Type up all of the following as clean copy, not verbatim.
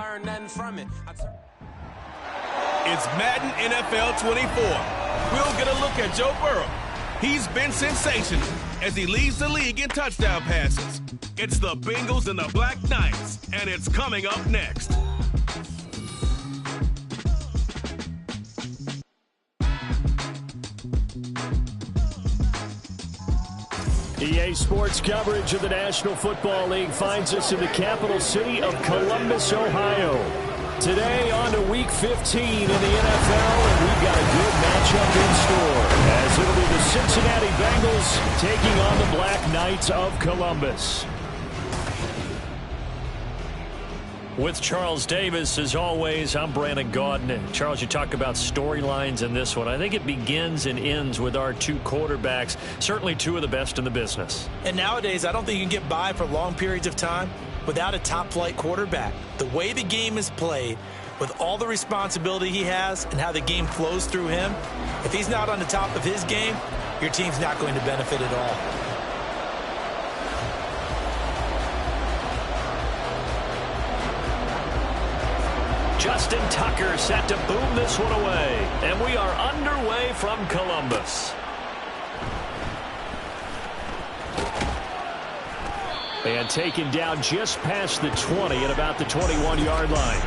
learn nothing from it. It's Madden NFL 24. We'll get a look at Joe Burrow. He's been sensational as he leads the league in touchdown passes. It's the Bengals and the Black Knights, and it's coming up next. EA Sports coverage of the National Football League finds us in the capital city of Columbus, Ohio. Today on to Week 15 in the NFL, and we've got a good matchup in store, as it'll be the Cincinnati Bengals taking on the Black Knights of Columbus. With Charles Davis, as always, I'm Brandon Gaudin. And Charles, you talk about storylines in this one. I think it begins and ends with our two quarterbacks, certainly two of the best in the business. And nowadays, I don't think you can get by for long periods of time without a top-flight quarterback. The way the game is played, with all the responsibility he has and how the game flows through him, if he's not on the top of his game, your team's not going to benefit at all. Justin Tucker set to boom this one away. And we are underway from Columbus. And taken down just past the 20 at about the 21-yard line.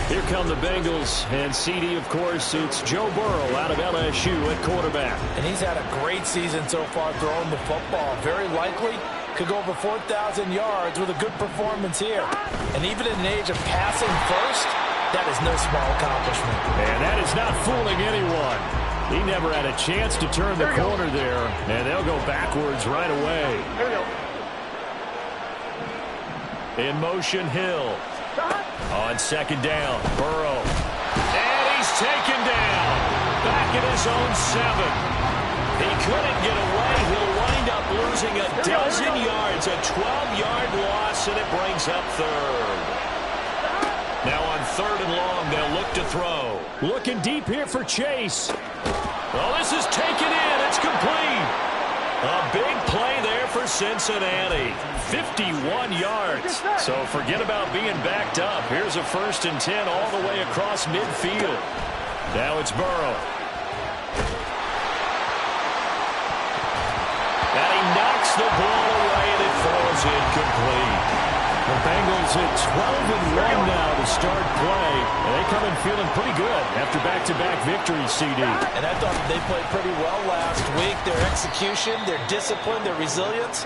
Here come the Bengals. And CD, of course, it's Joe Burrow out of LSU at quarterback. And he's had a great season so far throwing the football. Very likely could go over 4,000 yards with a good performance here. And even in an age of passing first, that is no small accomplishment. And that is not fooling anyone. He never had a chance to turn the corner there. And they'll go backwards right away. In motion, Hill. On second down, Burrow. And he's taken down. Back at his own 7. He couldn't get away. He'll wind up losing a dozen yards. A 12-yard loss, and it brings up third. Now on third and long, they'll look to throw. Looking deep here for Chase. Well, this is taken in. It's complete. A big play there for Cincinnati. 51 yards. So forget about being backed up. Here's a 1st and 10 all the way across midfield. Now it's Burrow. And he knocks the ball away, and it falls incomplete. The Bengals at 12-1 now to start play. And they come in feeling pretty good after back-to-back victories, CD. And I thought they played pretty well last week. Their execution, their discipline, their resilience,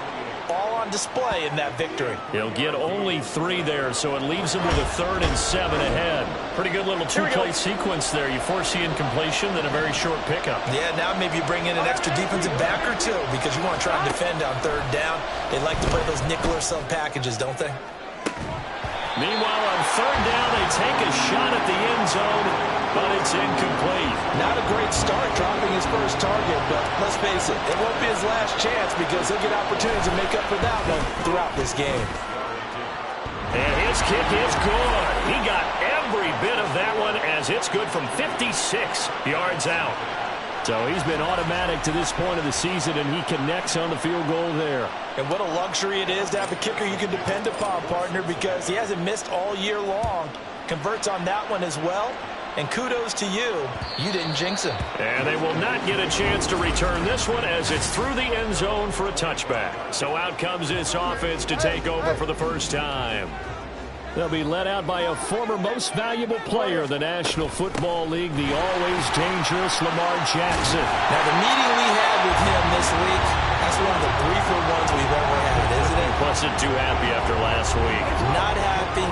all on display in that victory. He'll get only 3 there, so it leaves him with a 3rd and 7 ahead. Pretty good little two-play sequence there. You force the incompletion, then a very short pickup. Yeah, now maybe you bring in an extra defensive back or two because you want to try and defend on 3rd down. They like to play those nickel or sub packages, don't they? Meanwhile, on 3rd down, they take a shot at the end zone, but it's incomplete. Not a great start dropping his first target, but let's face it, it won't be his last chance because he'll get opportunities to make up for that one throughout this game. And his kick is good. He got every bit of that one as it's good from 56 yards out. So he's been automatic to this point of the season, and he connects on the field goal there. And what a luxury it is to have a kicker you can depend upon, partner, because he hasn't missed all year long. Converts on that one as well. And kudos to you. You didn't jinx him. And they will not get a chance to return this one as it's through the end zone for a touchback. So out comes this offense to take over for the first time. They'll be led out by a former most valuable player in the National Football League, the always dangerous Lamar Jackson. Now, the meeting we had with him this week, that's one of the briefer ones we've ever had, isn't it? Wasn't too happy after last week. Not happy.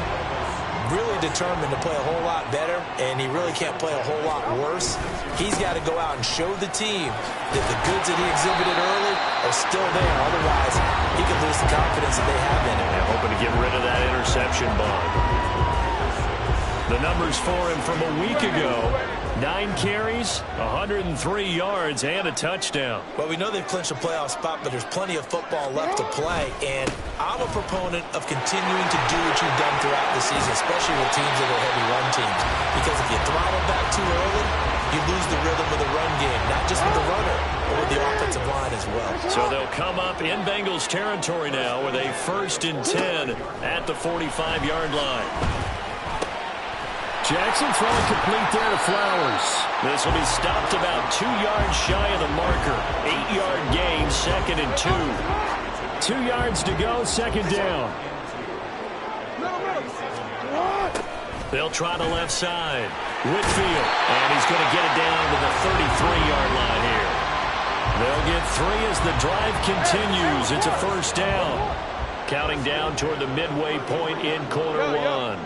Really determined to play a whole lot better, and he really can't play a whole lot worse. He's got to go out and show the team that the goods that he exhibited early are still there. Otherwise, he could lose the confidence that they have in him. They're hoping to get rid of that interception bug. The numbers for him from a week ago: 9 carries, 103 yards, and a touchdown. Well, we know they've clinched a playoff spot, but there's plenty of football left to play, and I'm a proponent of continuing to do what you've done throughout the season, especially with teams that are heavy run teams, because if you throttle back too early, you lose the rhythm of the run game, not just with the runner, but with the offensive line as well. So they'll come up in Bengals territory now with a 1st and 10 at the 45-yard line. Jackson throwing complete there to Flowers. This will be stopped about 2 yards shy of the marker. 8-yard gain, 2nd and 2. 2 yards to go, 2nd down. They'll try the left side. Whitfield, and he's going to get it down to the 33-yard line here. They'll get 3 as the drive continues. It's a 1st down. Counting down toward the midway point in quarter 1.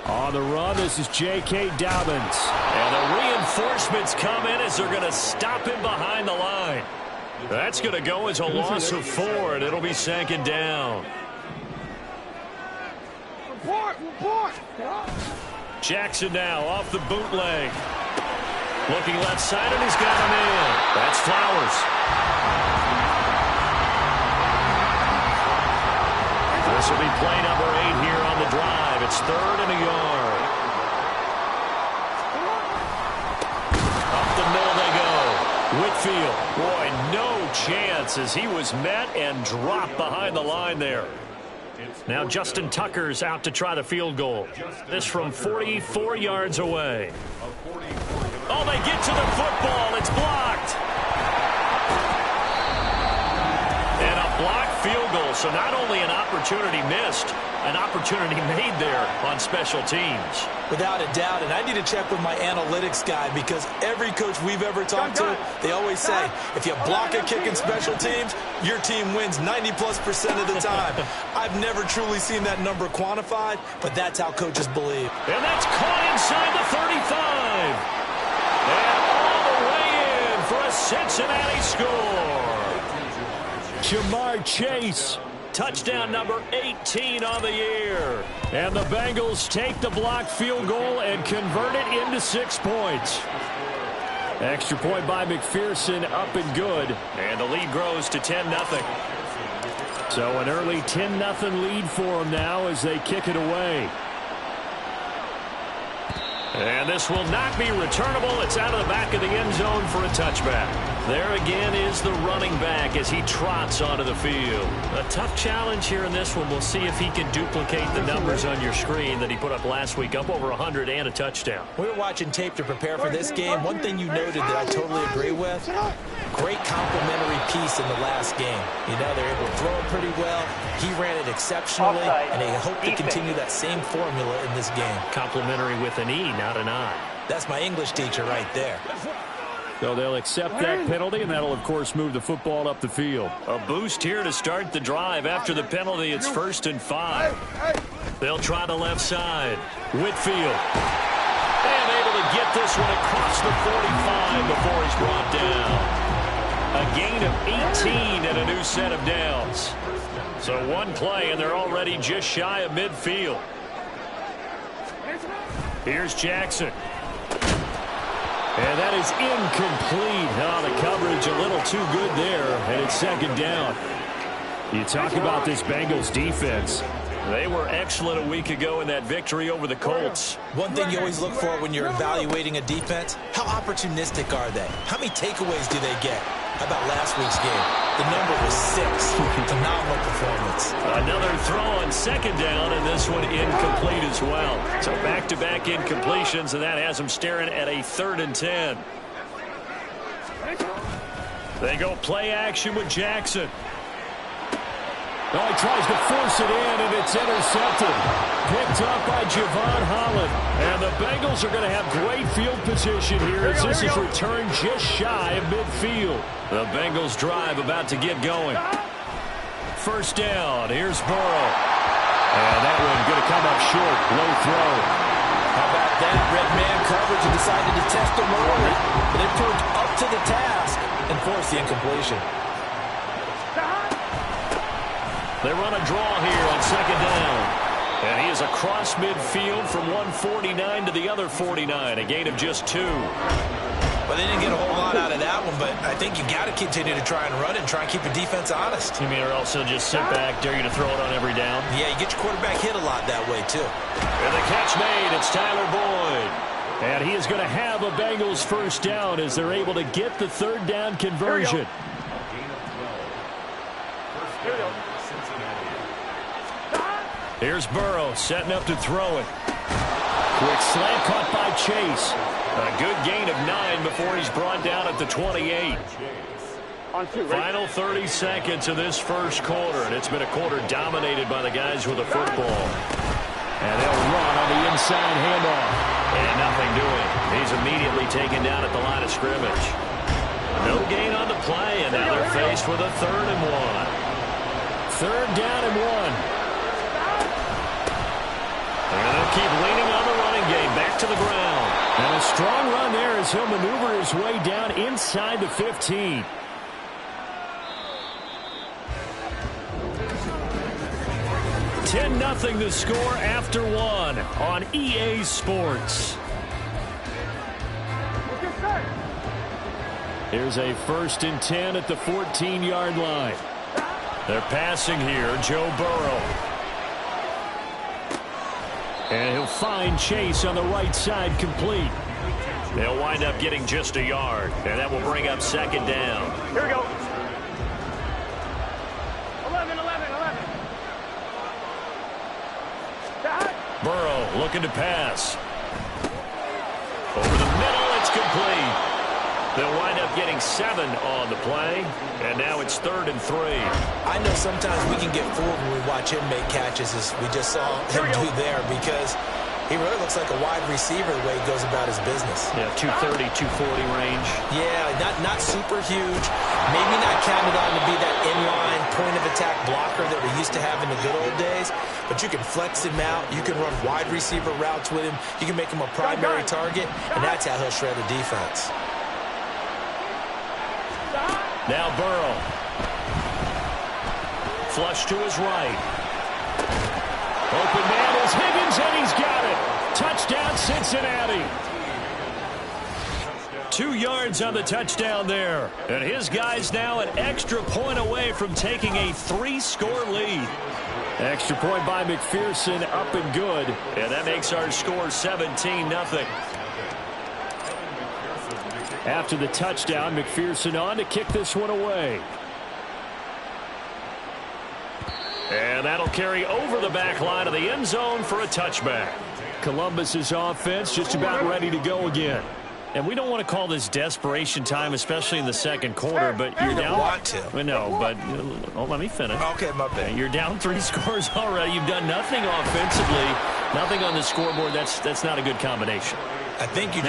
On the run, this is J.K. Dobbins. And the reinforcements come in as they're going to stop him behind the line. That's going to go as a loss of 4, and it'll be 2nd down. Jackson now off the bootleg. Looking left side, and he's got him in. That's Flowers. This will be play number 8 here on the drive. It's 3rd and a yard. Up the middle they go. Whitfield, boy, no chance as he was met and dropped behind the line there. Now Justin Tucker's out to try the field goal. This from 44 yards away. Oh, they get to the football. It's blocked. And a blocked field goal. So not only an opportunity missed, an opportunity made there on special teams. Without a doubt, and I need to check with my analytics guy because every coach we've ever talked to, they always say, if you block a kick in special teams, your team wins 90+% of the time. I've never truly seen that number quantified, but that's how coaches believe. And that's caught inside the 35. And all the way in for a Cincinnati score. Jamar Chase, touchdown number 18 on the year. And the Bengals take the blocked field goal and convert it into 6 points. Extra point by McPherson, up and good. And the lead grows to 10-0. So an early 10-0 lead for them now as they kick it away. And this will not be returnable. It's out of the back of the end zone for a touchback. There again is the running back as he trots onto the field. A tough challenge here in this one. We'll see if he can duplicate the numbers on your screen that he put up last week, up over 100 and a touchdown. We were watching tape to prepare for this game. One thing you noted that I totally agree with, great complimentary piece in the last game. You know, they're able to throw it pretty well. He ran it exceptionally, and they hope to continue that same formula in this game. Complimentary with an E, not an I. That's my English teacher right there. So they'll accept that penalty, and that'll, of course, move the football up the field. A boost here to start the drive. After the penalty, it's 1st and 5. They'll try the left side. Whitfield. And able to get this one across the 45 before he's brought down. A gain of 18 and a new set of downs. So one play, and they're already just shy of midfield. Here's Jackson. And that is incomplete. Oh, the coverage a little too good there, and it's 2nd down. You talk about this Bengals defense. They were excellent a week ago in that victory over the Colts. One thing you always look for when you're evaluating a defense, how opportunistic are they? How many takeaways do they get? How about last week's game? The number was 6. Phenomenal performance. Another throw on 2nd down, and this one incomplete as well. So back-to-back incompletions, and that has them staring at a 3rd and 10. They go play action with Jackson. Oh, he tries to force it in, and it's intercepted. Picked up by Javon Holland. And the Bengals are going to have great field position here as this is returned just shy of midfield. The Bengals drive about to get going. 1st down. Here's Burrow. And that one going to come up short. Low throw. How about that? Red man coverage and decided to test him early. But it proved up to the task and forced the incompletion. They run a draw here on 2nd down. And he is across midfield from one 49 to the other 49. A gain of just 2. Well, they didn't get a whole lot out of that one, but I think you got to continue to try and run and try and keep your defense honest. You mean or else he'll just sit back, dare you to throw it on every down? Yeah, you get your quarterback hit a lot that way, too. And the catch made. It's Tyler Boyd. And he is going to have a Bengals 1st down as they're able to get the 3rd down conversion. Here's Burrow setting up to throw it. Quick slant caught by Chase. A good gain of 9 before he's brought down at the 28. Final 30 seconds of this first quarter, and it's been a quarter dominated by the guys with the football. And they'll run on the inside handoff. And nothing doing. He's immediately taken down at the line of scrimmage. No gain on the play, and now they're faced with a 3rd and 1. 3rd down and 1. And they'll keep leaning on the running game. Back to the ground. And a strong run there as he'll maneuver his way down inside the 15. Nothing the score after 1 on EA Sports. Here's a 1st and 10 at the 14-yard line. They're passing here, Joe Burrow. And he'll find Chase on the right side complete. They'll wind up getting just a yard, and that will bring up 2nd down. Here we go. Burrow looking to pass. Over the middle, it's complete. They'll wind up getting 7 on the play, and now it's 3rd and 3. I know sometimes we can get fooled when we watch him make catches, as we just saw him do there, because he really looks like a wide receiver the way he goes about his business. Yeah, 230, 240 range. Yeah, not super huge. Maybe not counted on to be that inline point-of-attack blocker that we used to have in the good old days, but you can flex him out. You can run wide receiver routes with him. You can make him a primary target, and that's how he'll shred a defense. Now Burrow. Flush to his right. Open man is Higgins, and he's got it. Touchdown, Cincinnati. 2 yards on the touchdown there. And his guys now an extra point away from taking a 3-score lead. Extra point by McPherson, up and good. And that makes our score 17-0. After the touchdown, McPherson on to kick this one away. And that'll carry over the back line of the end zone for a touchback. Columbus's offense just about ready to go again. And we don't want to call this desperation time, especially in the second quarter, but you're down. Want to. No, but let me finish. Okay, my bad. You're down 3 scores already. You've done nothing offensively, nothing on the scoreboard. That's not a good combination. I think you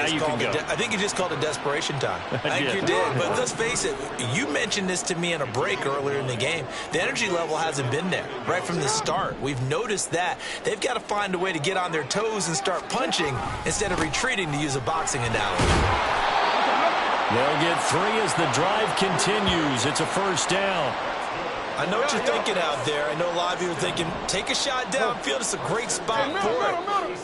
just called it desperation time. I think you did. But let's face it, you mentioned this to me in a break earlier in the game. The energy level hasn't been there right from the start. We've noticed that. They've got to find a way to get on their toes and start punching instead of retreating, to use a boxing analogy. They'll get 3 as the drive continues. It's a 1st down. I know what you're thinking out there. I know a lot of you are thinking, take a shot downfield. It's a great spot for it.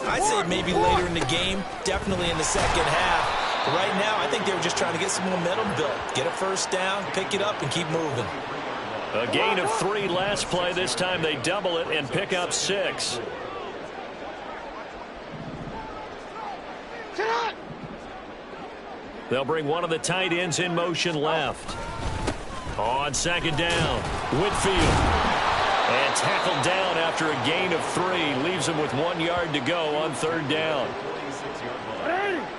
I'd say maybe later in the game, definitely in the second half. But right now, I think they were just trying to get some momentum built. Get a 1st down, pick it up, and keep moving. A gain of 3 last play. This time they double it and pick up 6. They'll bring one of the tight ends in motion left. On 2nd down, Whitfield. And tackled down after a gain of 3. Leaves him with 1 yard to go on 3rd down.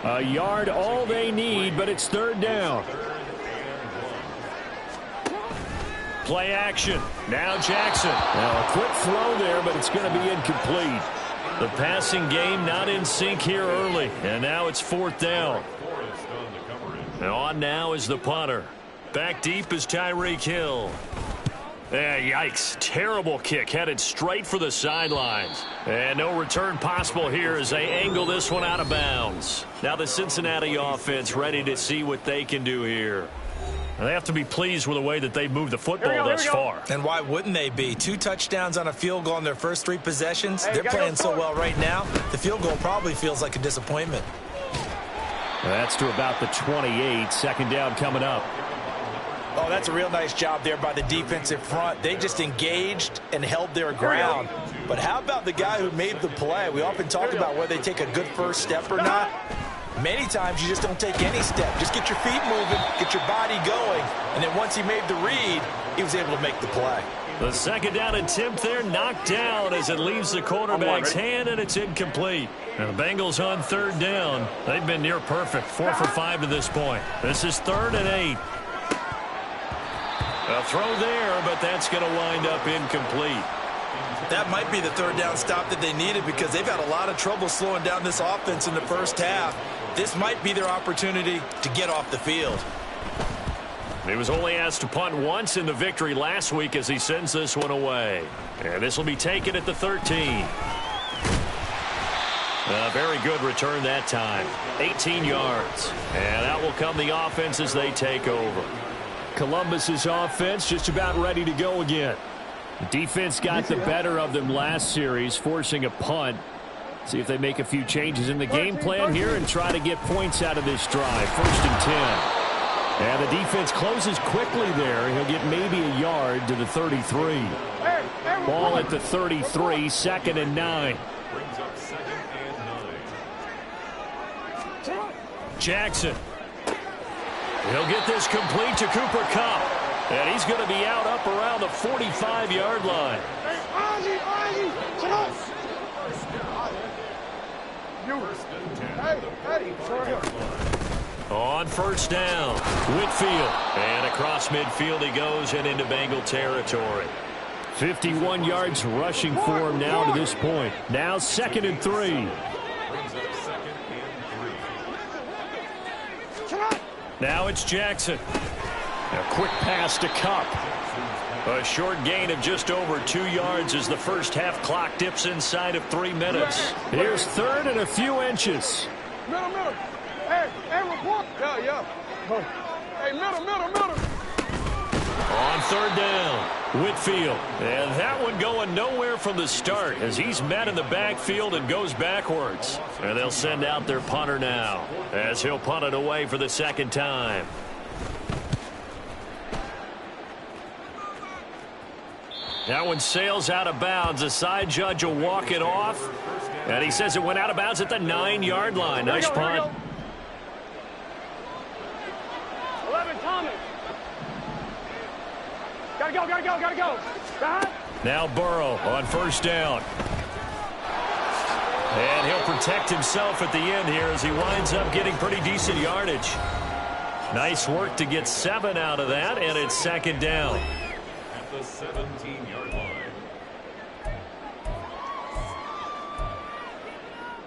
A yard all they need, but it's 3rd down. Play action. Now Jackson. Now a quick throw there, but it's going to be incomplete. The passing game not in sync here early. And now it's 4th down. And on now is the punter. Back deep is Tyreek Hill. Yikes. Terrible kick headed straight for the sidelines. And no return possible here as they angle this one out of bounds. Now the Cincinnati offense ready to see what they can do here. And they have to be pleased with the way that they've moved the football thus far. And why wouldn't they be? 2 touchdowns on a field goal in their first 3 possessions. They're playing so well right now, the field goal probably feels like a disappointment. That's to about the 28. 2nd down coming up. Oh, that's a real nice job there by the defensive front. They just engaged and held their ground. But how about the guy who made the play? We often talk about whether they take a good first step or not. Many times you just don't take any step. Just get your feet moving, get your body going, and then once he made the read, he was able to make the play. The second down attempt there knocked down as it leaves the quarterback's hand, and it's incomplete. And the Bengals on third down. They've been near perfect, 4 for 5 to this point. This is 3rd and 8. A throw there, but that's going to wind up incomplete. That might be the third down stop that they needed because they've had a lot of trouble slowing down this offense in the first half. This might be their opportunity to get off the field. He was only asked to punt once in the victory last week as he sends this one away. And this will be taken at the 13. A very good return that time. 18 yards. And out will come the offense as they take over. Columbus's offense just about ready to go again. The defense got the better of them last series, forcing a punt. See if they make a few changes in the game plan here and try to get points out of this drive. 1st and 10. And the defense closes quickly there. He'll get maybe a yard to the 33. Ball at the 33, 2nd and 9. Jackson. He'll get this complete to Cooper Kupp. And he's going to be out up around the 45-yard line. On 1st down, Whitfield. And across midfield he goes and into Bengal territory. 51 yards rushing for him now to this point. Now 2nd and 3. Now it's Jackson. A quick pass to Kupp. A short gain of just over 2 yards as the first half clock dips inside of 3 minutes. Here's 3rd and a few inches. Middle. Hey, report. Yeah. Hey, middle. On 3rd down, Whitfield. And that one going nowhere from the start as he's met in the backfield and goes backwards. And they'll send out their punter now as he'll punt it away for the 2nd time. That one sails out of bounds. The side judge will walk it off. And he says it went out of bounds at the 9-yard line. Nice punt. 11, Thomas. Gotta go. Now Burrow on 1st down. And he'll protect himself at the end here as he winds up getting pretty decent yardage. Nice work to get 7 out of that, and it's 2nd down. At the 17-yard line.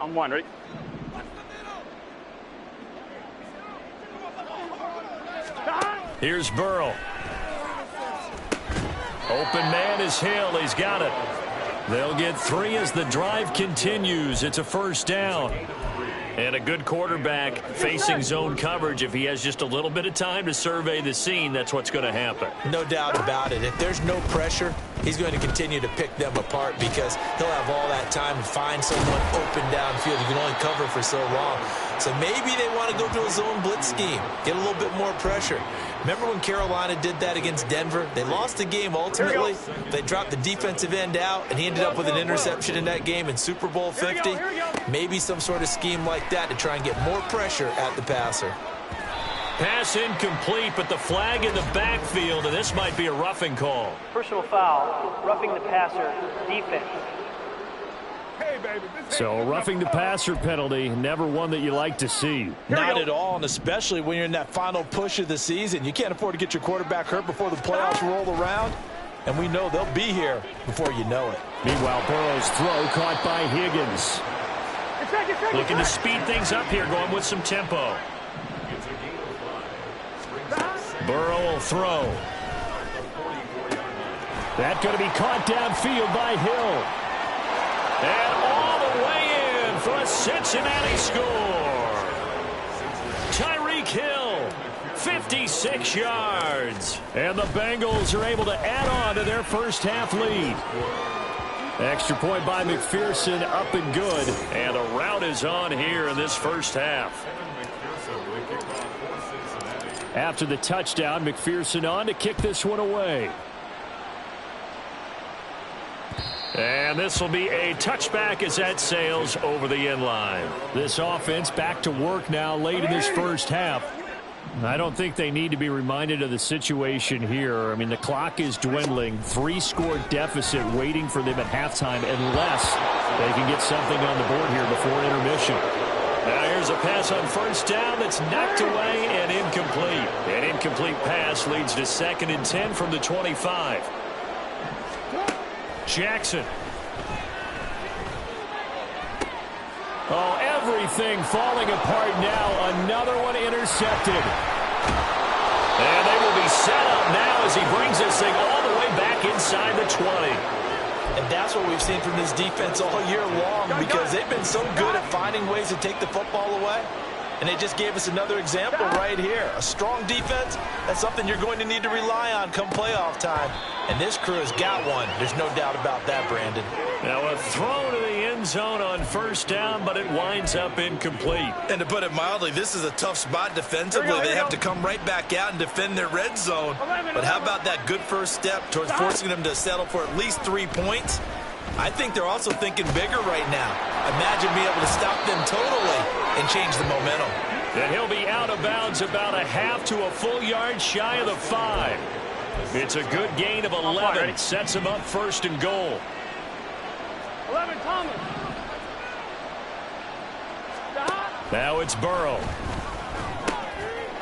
I'm one, ready? Here's Burrow. Open man is Hill. He's got it. They'll get 3 as the drive continues. It's a 1st down. And a good quarterback facing zone coverage. If he has just a little bit of time to survey the scene, that's what's going to happen. No doubt about it. If there's no pressure, he's going to continue to pick them apart because he'll have all that time to find someone open downfield. You can only cover for so long. So maybe they want to go to a zone blitz scheme, get a little bit more pressure. Remember when Carolina did that against Denver? They lost the game ultimately. They dropped the defensive end out, and he ended up with an interception in that game in Super Bowl 50. Maybe some sort of scheme like that to try and get more pressure at the passer. Pass incomplete, but the flag in the backfield, and this might be a roughing call. Personal foul, roughing the passer, defense. So roughing the passer penalty, never one that you like to see. Not at all, and especially when you're in that final push of the season. You can't afford to get your quarterback hurt before the playoffs roll around, and we know they'll be here before you know it. Meanwhile, Burrow's throw caught by Higgins. Looking to speed things up here, going with some tempo. Burrow will throw. That's going to be caught downfield by Hill. And all the way in for a Cincinnati score. Tyreek Hill, 56 yards. And the Bengals are able to add on to their first half lead. Extra point by McPherson, up and good. And a rout is on here in this first half. After the touchdown, McPherson on to kick this one away. And this will be a touchback as that sails over the end line. This offense back to work now late in this first half. I don't think they need to be reminded of the situation here. I mean, the clock is dwindling. 3-score deficit waiting for them at halftime unless they can get something on the board here before intermission. Now here's a pass on first down that's knocked away and incomplete. An incomplete pass leads to 2nd and 10 from the 25. Jackson. Oh, everything falling apart now. Another one intercepted. And they will be set up now as he brings this thing all the way back inside the 20. And that's what we've seen from this defense all year long because they've been so good at finding ways to take the football away. And they just gave us another example right here. A strong defense, that's something you're going to need to rely on come playoff time. And this crew has got one. There's no doubt about that, Brandon. Now a throw to the end zone on first down, but it winds up incomplete. And to put it mildly, this is a tough spot defensively. They have to come right back out and defend their red zone. But how about that good first step towards forcing them to settle for at least 3 points? I think they're also thinking bigger right now. Imagine being able to stop them totally and change the momentum. And he'll be out of bounds about a half to a full yard shy of the 5. It's a good gain of 11. It sets him up 1st and goal. 11, Thomas. Now it's Burrow.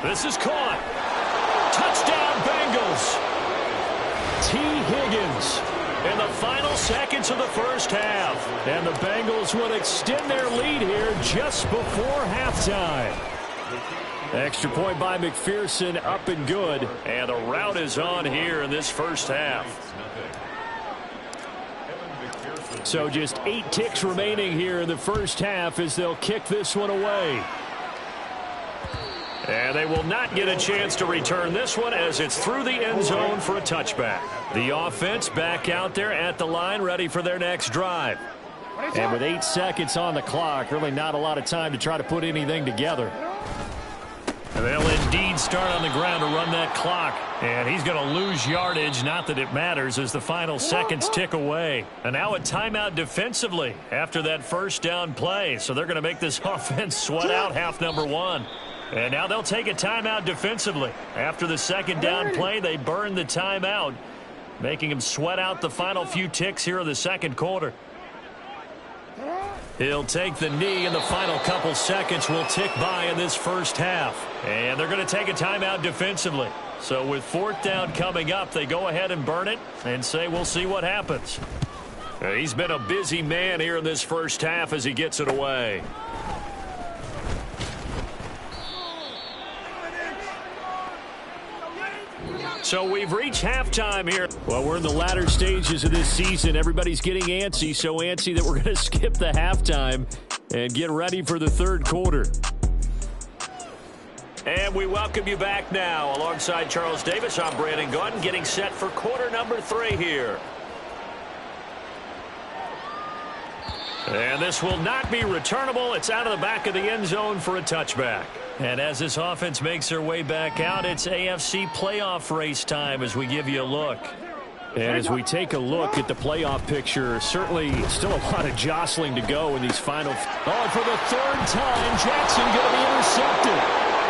This is caught. Touchdown, Bengals. T. Higgins in the final seconds of the first half. And the Bengals would extend their lead here just before halftime. Extra point by McPherson, up and good. And the route is on here in this first half. So just 8 ticks remaining here in the first half as they'll kick this one away. And they will not get a chance to return this one as it's through the end zone for a touchback. The offense back out there at the line, ready for their next drive. And with 8 seconds on the clock, really not a lot of time to try to put anything together. And they'll indeed start on the ground to run that clock. And he's going to lose yardage, not that it matters, as the final seconds tick away. And now a timeout defensively after that first down play. So they're going to make this offense sweat out half number 1. And now they'll take a timeout defensively. After the second down play, they burn the timeout, making him sweat out the final few ticks here in the second quarter. He'll take the knee, and the final couple seconds will tick by in this first half. And they're going to take a timeout defensively. So with 4th down coming up, they go ahead and burn it and say we'll see what happens. He's been a busy man here in this first half as he gets it away. So we've reached halftime here. Well, we're in the latter stages of this season. Everybody's getting antsy, so antsy that we're going to skip the halftime and get ready for the third quarter. And we welcome you back now. Alongside Charles Davis, I'm Brandon Gunn, getting set for quarter number 3 here. And this will not be returnable. It's out of the back of the end zone for a touchback. And as this offense makes their way back out, it's AFC playoff race time as we give you a look. And as we take a look at the playoff picture, certainly still a lot of jostling to go in these final. Oh, for the 3rd time, Jackson going to be intercepted.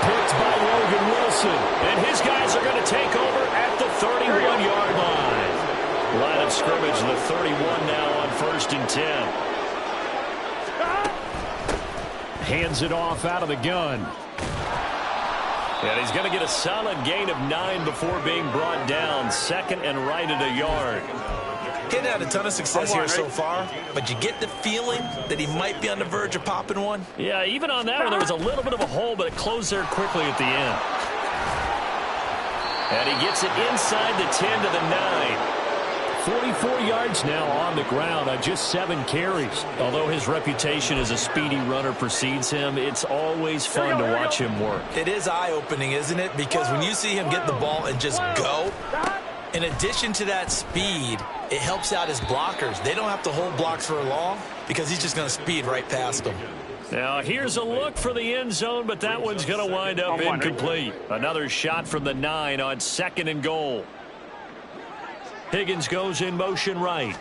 Picked by Logan Wilson. And his guys are going to take over at the 31-yard line. Line of scrimmage, the 31 now on 1st and 10. Hands it off out of the gun. And he's going to get a solid gain of 9 before being brought down. 2nd and right at a yard. He's had a ton of success here so far, but you get the feeling that he might be on the verge of popping one. Yeah, even on that one, there was a little bit of a hole, but it closed there quickly at the end. And he gets it inside the 10 to the 9. 44 yards now on the ground on just 7 carries. Although his reputation as a speedy runner precedes him, it's always fun to watch him work. It is eye-opening, isn't it? Because when you see him get the ball and just go, in addition to that speed, it helps out his blockers. They don't have to hold blocks for long because he's just going to speed right past them. Now here's a look for the end zone, but that one's going to wind up incomplete. Another shot from the 9 on 2nd and goal. Higgins goes in motion right.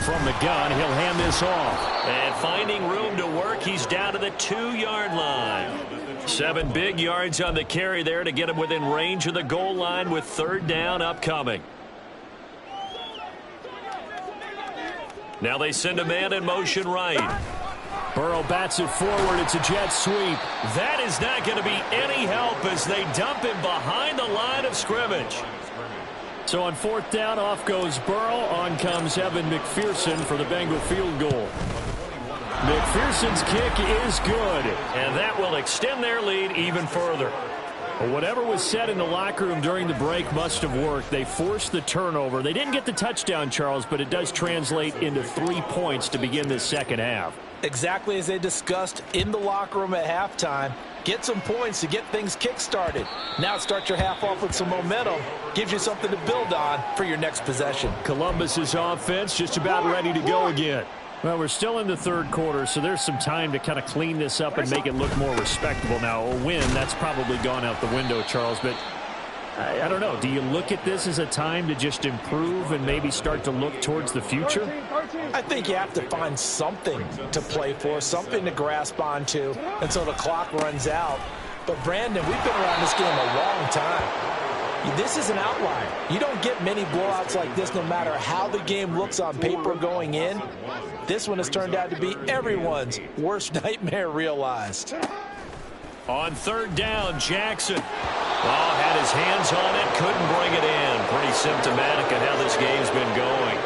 from the gun. He'll hand this off. And finding room to work, he's down to the 2-yard line. 7 big yards on the carry there to get him within range of the goal line with 3rd down upcoming. Now they send a man in motion right. Burrow bats it forward. It's a jet sweep. That is not going to be any help as they dump him behind the line of scrimmage. So on 4th down, off goes Burrow. On comes Evan McPherson for the Bengal field goal. McPherson's kick is good. And that will extend their lead even further. Well, whatever was said in the locker room during the break must have worked. They forced the turnover. They didn't get the touchdown, Charles, but it does translate into 3 points to begin this second half. Exactly as they discussed in the locker room at halftime. Get some points to get things kick-started. Now start your half off with some momentum. Gives you something to build on for your next possession. Columbus's offense just about ready to go again. Well, we're still in the 3rd quarter, so there's some time to kind of clean this up and make it look more respectable. Now, a win, that's probably gone out the window, Charles, but I don't know. Do you look at this as a time to just improve and maybe start to look towards the future? I think you have to find something to play for, something to grasp onto until the clock runs out. But, Brandon, we've been around this game a long time. This is an outlier. You don't get many blowouts like this no matter how the game looks on paper going in. This one has turned out to be everyone's worst nightmare realized. On 3rd down, Jackson. Oh, had his hands on it, couldn't bring it in. Pretty symptomatic of how this game's been going.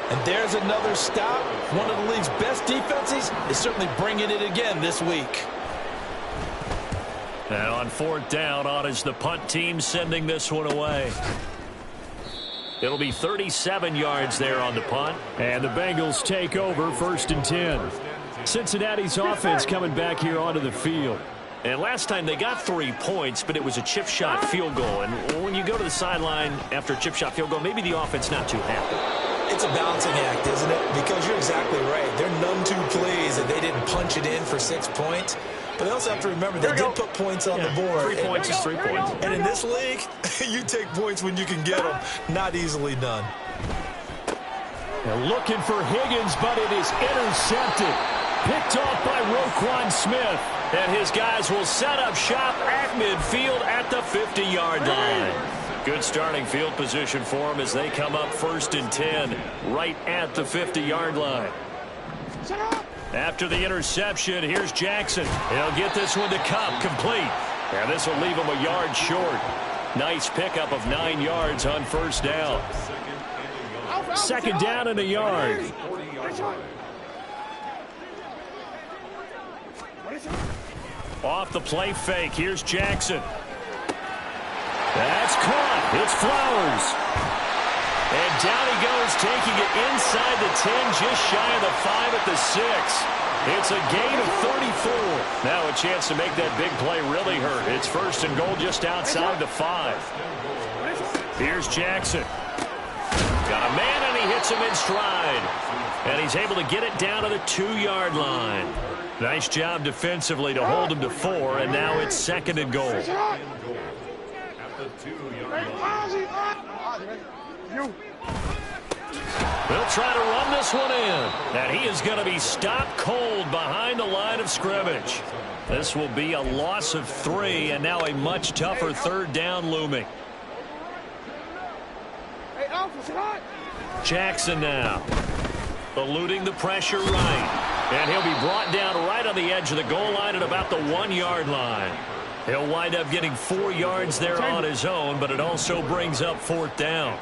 And there's another stop. One of the league's best defenses is certainly bringing it again this week. And on 4th down, on is the punt team sending this one away. It'll be 37 yards there on the punt. And the Bengals take over 1st and 10. Cincinnati's offense coming back here onto the field. And last time they got 3 points, but it was a chip shot field goal. And when you go to the sideline after a chip shot field goal, maybe the offense not too happy. It's a balancing act, isn't it? Because you're exactly right. They're none too pleased that they didn't punch it in for 6 points. But they also have to remember they did put points on the board. 3 points is 3 points. And in this league, you take points when you can get them. Not easily done. They're looking for Higgins, but it is intercepted. Picked off by Roquan Smith. And his guys will set up shop at midfield at the 50-yard line. Good starting field position for them as they come up 1st and 10 right at the 50-yard line. After the interception, here's Jackson. He'll get this one to Cup, complete. And this will leave him a yard short. Nice pickup of 9 yards on 1st down. 2nd down and a yard. Off the play fake, here's Jackson. That's caught. It's Flowers. And down he goes, taking it inside the 10, just shy of the 5 at the 6. It's a gain of 34. Now a chance to make that big play really hurt. It's 1st and goal just outside the 5. Here's Jackson. Got a man, and he hits him in stride. And he's able to get it down to the 2-yard line. Nice job defensively to hold him to 4, and now it's 2nd and goal. They'll try to run this one in. And he is going to be stopped cold behind the line of scrimmage. This will be a loss of 3, and now a much tougher 3rd down looming. Jackson now. Eluding the pressure right. And he'll be brought down right on the edge of the goal line at about the 1-yard line. He'll wind up getting 4 yards there on his own, but it also brings up 4th down.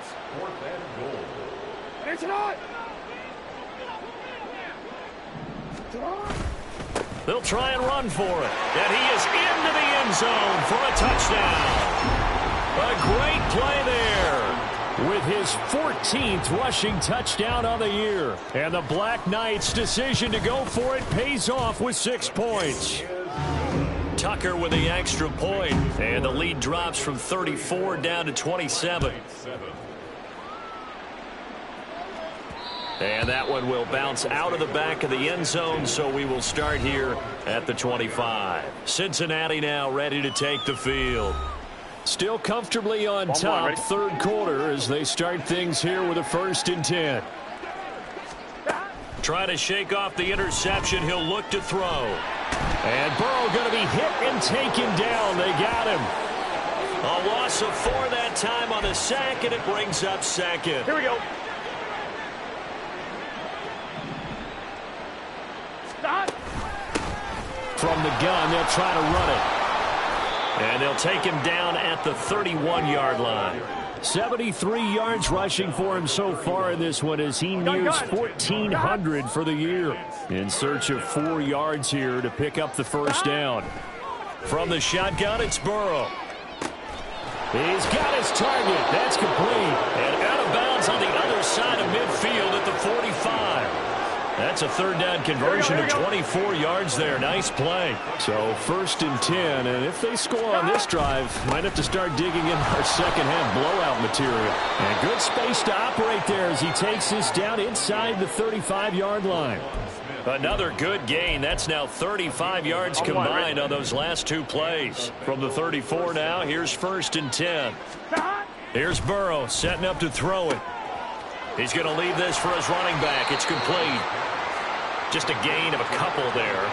They'll try and run for it. And he is into the end zone for a touchdown. A great play there. With his 14th rushing touchdown on the year. And the Black Knights' decision to go for it pays off with 6 points. Tucker with the extra point. And the lead drops from 34 down to 27. And that one will bounce out of the back of the end zone, so we will start here at the 25. Cincinnati now ready to take the field. Still comfortably on top, 3rd quarter as they start things here with a 1st and 10. Trying to shake off the interception. He'll look to throw. And Burrow going to be hit and taken down. They got him. A loss of 4 that time on the sack, and it brings up second. Here we go. Stop. From the gun, they'll try to run it. And they'll take him down at the 31-yard line. 73 yards rushing for him so far in this one as he nears 1,400 for the year. In search of 4 yards here to pick up the first down. From the shotgun, it's Burrow. He's got his target. That's complete. And out of bounds on the other side of midfield at the 45. That's a third down conversion of 24 yards there. Nice play. So 1st and 10, and if they score on this drive, might have to start digging in our second half blowout material. And good space to operate there as he takes this down inside the 35-yard line. Another good gain. That's now 35 yards combined on those last 2 plays. From the 34 now, here's 1st and 10. Here's Burrow setting up to throw it. He's going to leave this for his running back. It's complete. Just a gain of a couple there.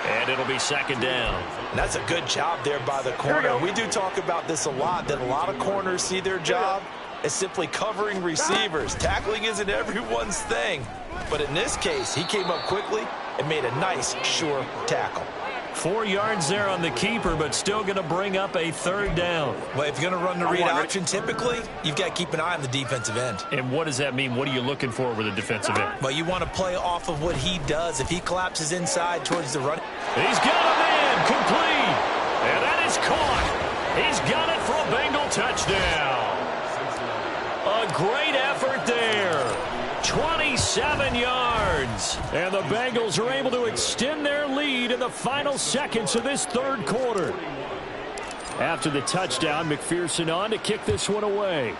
And it'll be 2nd down. And that's a good job there by the corner. We do talk about this a lot, that a lot of corners see their job as simply covering receivers. Tackling isn't everyone's thing. But in this case, he came up quickly and made a nice, sure tackle. 4 yards there on the keeper, but still going to bring up a 3rd down. Well, if you're going to run the read option, typically, you've got to keep an eye on the defensive end. And what does that mean? What are you looking for with a defensive end? Well, you want to play off of what he does. If he collapses inside towards the run. He's got a man complete. And that is caught. He's got it for a Bengal touchdown. A great effort there. 27 yards. And the Bengals are able to extend their lead in the final seconds of this 3rd quarter. After the touchdown, McPherson on to kick this one away.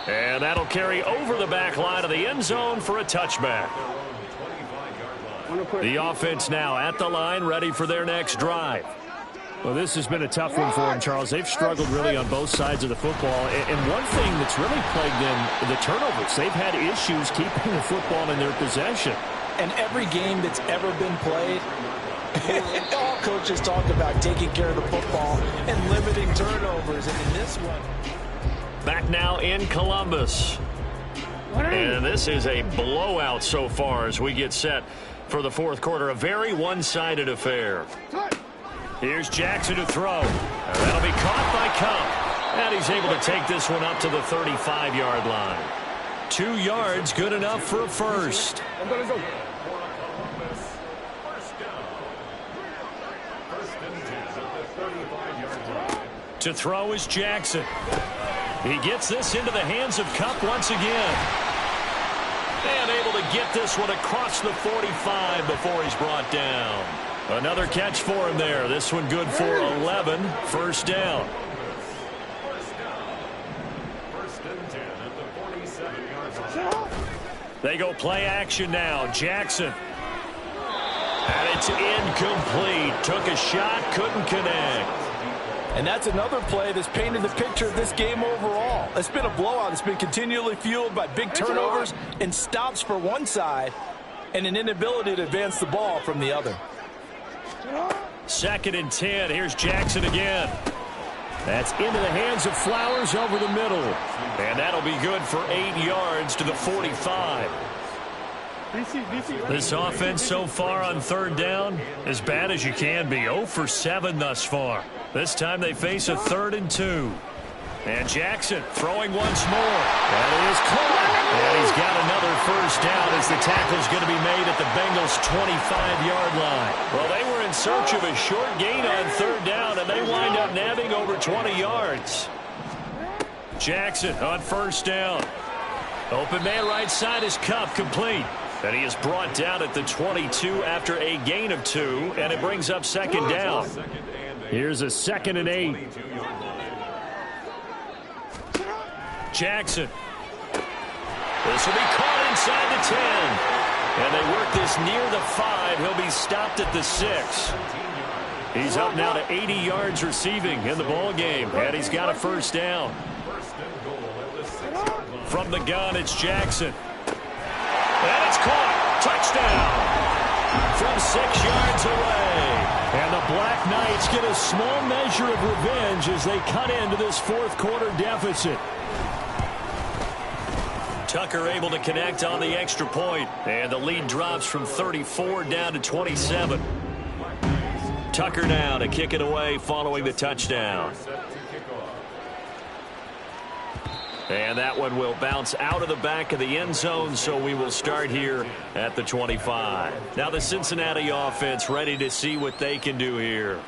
And that'll carry over the back line of the end zone for a touchback. The offense now at the line, ready for their next drive. Well, this has been a tough one for them, Charles. They've struggled really on both sides of the football. And one thing that's really plagued them, the turnovers. They've had issues keeping the football in their possession. And every game that's ever been played, all coaches talk about taking care of the football and limiting turnovers. And in this one. Back now in Columbus. And this is a blowout so far as we get set for the 4th quarter. A very one-sided affair. Here's Jackson to throw. And that'll be caught by Cup. And he's able to take this one up to the 35-yard line. 2 yards, good enough for a first. To throw is Jackson. He gets this into the hands of Cup once again. And able to get this one across the 45 before he's brought down. Another catch for him there. This one good for 11. 1st down. They go play action now. Jackson. And it's incomplete. Took a shot, couldn't connect. And that's another play that's painted the picture of this game overall. It's been a blowout. It's been continually fueled by big turnovers and stops for one side and an inability to advance the ball from the other. 2nd and 10. Here's Jackson again. That's into the hands of Flowers over the middle. And that'll be good for 8 yards to the 45. This offense so far on 3rd down, as bad as you can be. 0 for 7 thus far. This time they face a 3rd and 2. And Jackson throwing once more. And it is caught. And he's got another first down as the tackle's going to be made at the Bengals' 25-yard line. Well, they were in search of a short gain on 3rd down, and they wind up nabbing over 20 yards. Jackson on 1st down. Open man right side is Cup, complete. And he is brought down at the 22 after a gain of 2, and it brings up 2nd down. Here's a 2nd and 8. Jackson. This will be caught inside the 10. And they work this near the 5. He'll be stopped at the 6. He's up now to 80 yards receiving in the ball game. And he's got a first down. From the gun, it's Jackson. And it's caught. Touchdown. From 6 yards away. And the Black Knights get a small measure of revenge as they cut into this fourth quarter deficit. Tucker able to connect on the extra point. And the lead drops from 34 down to 27. Tucker now to kick it away following the touchdown. And that one will bounce out of the back of the end zone, so we will start here at the 25. Now the Cincinnati offense ready to see what they can do here.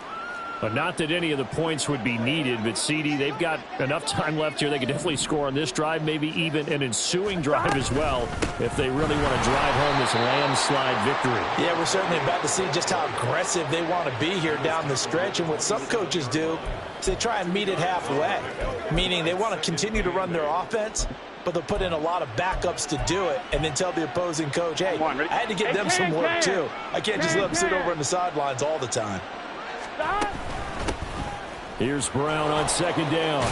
But not that any of the points would be needed, but CD, they've got enough time left here. They can definitely score on this drive, maybe even an ensuing drive as well, if they really want to drive home this landslide victory. Yeah, we're certainly about to see just how aggressive they want to be here down the stretch. And what some coaches do is they try and meet it halfway, meaning they want to continue to run their offense, but they'll put in a lot of backups to do it and then tell the opposing coach, hey, I had to give them some work too. I can't just let them sit over on the sidelines all the time. Here's Brown on second down.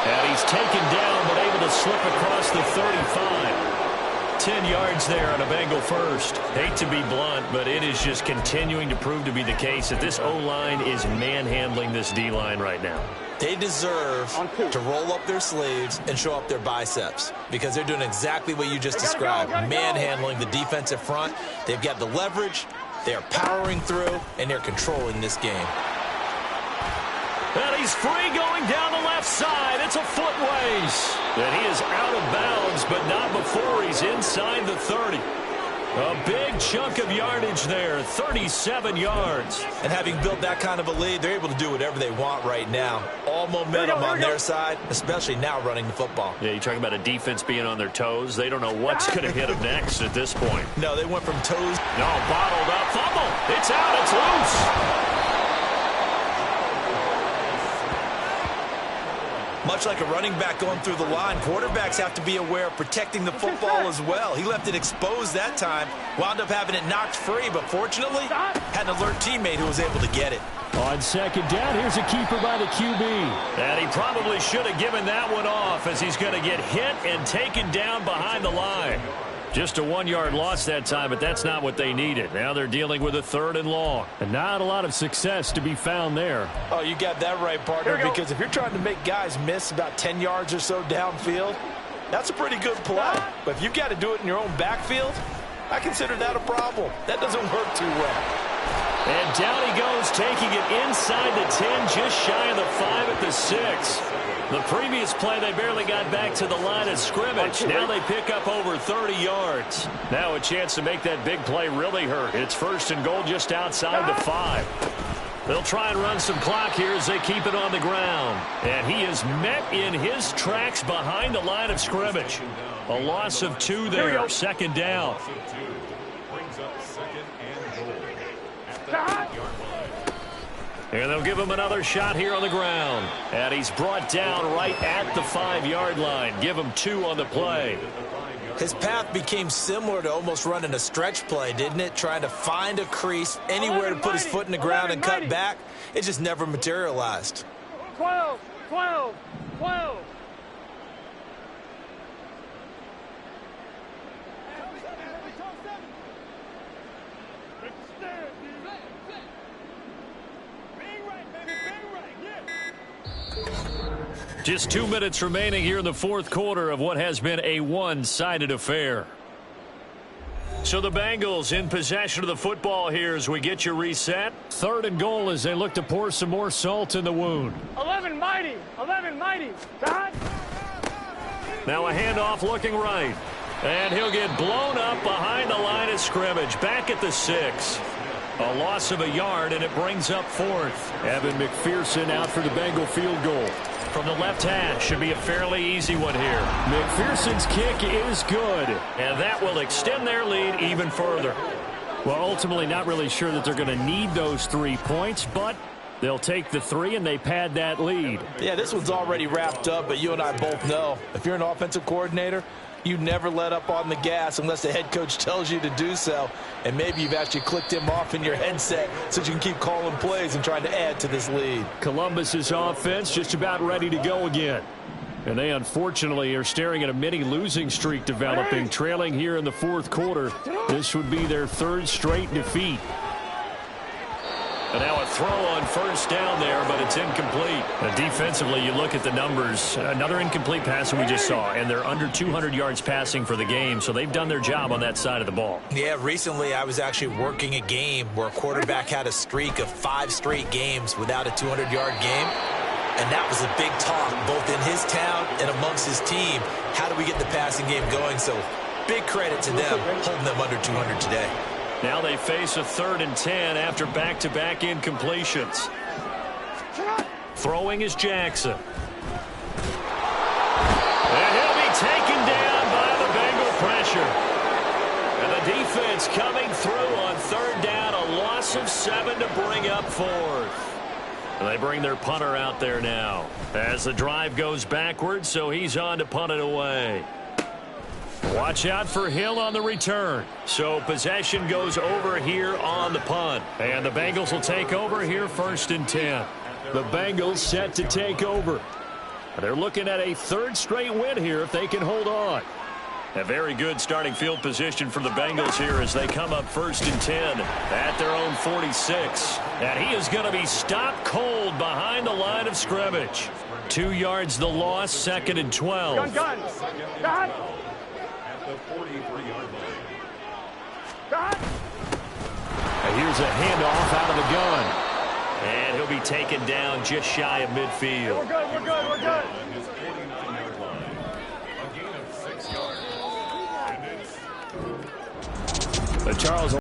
And he's taken down but able to slip across the 35. 10 yards there on a Bengal first. Hate to be blunt, but it is just continuing to prove to be the case that this O-line is manhandling this D-line right now. They deserve to roll up their sleeves and show up their biceps because they're doing exactly what you just described, manhandling the defensive front. They've got the leverage, they're powering through, and they're controlling this game. And he's free going down the left side. It's a foot race. And he is out of bounds, but not before he's inside the 30. A big chunk of yardage there, 37 yards. And having built that kind of a lead, they're able to do whatever they want right now. All momentum on their side, especially now running the football. Yeah, you're talking about a defense being on their toes. They don't know what's going to hit them next at this point. No, they went from toes. No, bottled up. Fumble. It's out. It's loose. Much like a running back going through the line, quarterbacks have to be aware of protecting the football as well. He left it exposed that time, wound up having it knocked free, but fortunately had an alert teammate who was able to get it. On second down, here's a keeper by the QB. And he probably should have given that one off as he's going to get hit and taken down behind the line. Just a 1-yard loss that time, but that's not what they needed. Now they're dealing with a 3rd and long. And not a lot of success to be found there. Oh, you got that right, partner, because if you're trying to make guys miss about 10 yards or so downfield, that's a pretty good play. But if you've got to do it in your own backfield, I consider that a problem. That doesn't work too well. And down he goes, taking it inside the 10, just shy of the 5 at the 6. The previous play, they barely got back to the line of scrimmage. Now they pick up over 30 yards. Now a chance to make that big play really hurt. It's 1st and goal just outside the 5. They'll try and run some clock here as they keep it on the ground. And he is met in his tracks behind the line of scrimmage. A loss of 2 there, 2nd down. And they'll give him another shot here on the ground. And he's brought down right at the 5-yard line. Give him 2 on the play. His path became similar to almost running a stretch play, didn't it? Trying to find a crease, anywhere to put his foot in the ground and cut back. It just never materialized. 12, 12, 12. Just 2 minutes remaining here in the 4th quarter of what has been a one-sided affair. So the Bengals in possession of the football here as we get you reset. 3rd and goal as they look to pour some more salt in the wound. 11 mighty. 11 mighty. Todd. Now a handoff looking right. And he'll get blown up behind the line of scrimmage. Back at the 6. A loss of a yard, and it brings up 4th. Evan McPherson out for the Bengal field goal. From the left hash, should be a fairly easy one here. McPherson's kick is good. And that will extend their lead even further. Well, ultimately not really sure that they're going to need those 3 points, but they'll take the 3 and they pad that lead. Yeah, this one's already wrapped up, but you and I both know if you're an offensive coordinator, you never let up on the gas unless the head coach tells you to do so. And maybe you've actually clicked him off in your headset so you can keep calling plays and trying to add to this lead. Columbus's offense just about ready to go again. And they unfortunately are staring at a mini losing streak developing, trailing here in the fourth quarter. This would be their third straight defeat. And now a throw on first down there, but it's incomplete. Defensively, you look at the numbers. Another incomplete pass that we just saw, and they're under 200 yards passing for the game, so they've done their job on that side of the ball. Yeah, recently I was actually working a game where a quarterback had a streak of 5 straight games without a 200-yard game. And that was a big talk, both in his town and amongst his team. How do we get the passing game going? So big credit to them, holding them under 200 today. Now they face a 3rd and 10 after back-to-back incompletions. Throwing is Jackson. And he'll be taken down by the Bengal pressure. And the defense coming through on 3rd down, a loss of 7 to bring up 4th. And they bring their punter out there now as the drive goes backwards, so he's on to punt it away. Watch out for Hill on the return. So possession goes over here on the punt. And the Bengals will take over here 1st and 10. The Bengals set to take over. They're looking at a 3rd straight win here if they can hold on. A very good starting field position for the Bengals here as they come up 1st and 10 at their own 46. And he is going to be stopped cold behind the line of scrimmage. 2 yards the loss, 2nd and 12. Gun. At the 43-yard line. And here's a handoff out of the gun. And he'll be taken down just shy of midfield. We're good. His 49-yard line. A gain of 6 yards. And it's Charles